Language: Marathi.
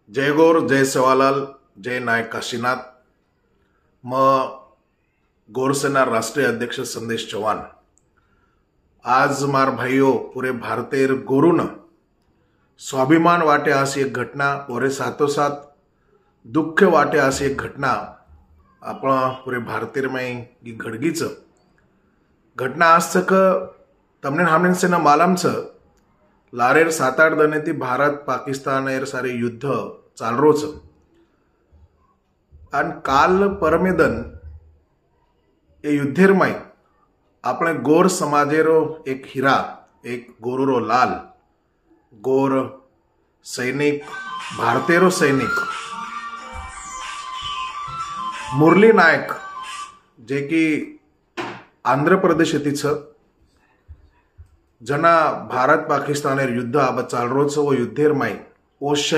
जय गौर, जय सेवालाल, जय नायक काशीनाथ। गौरसेना राष्ट्रीय अध्यक्ष संदेश चौहान। आज मार भाइयों पूरे भारतेर गोरुन स्वाभिमान वाटे आसी एक घटना और साथों साथ दुःख वाटे आसी एक घटना आपण पूरे भारतीय में घडगीच घटना आज तक तमने हमने से न मालूम छ लारेर 7-8 दने थी भारत पाकिस्तान एर सारे युद्ध चाल रोच आणि काल परमेदन ए युद्धेर माई अपने गोर समाजेरो एक हीरा एक गोरुरो लाल गोर सैनिक भारतेरो सैनिक मुरली नायक जे की आंध्र प्रदेश येथीच जना भारत पाकिस्तानेर युद्ध आब चाल रोच वो युद्धेर माई ओ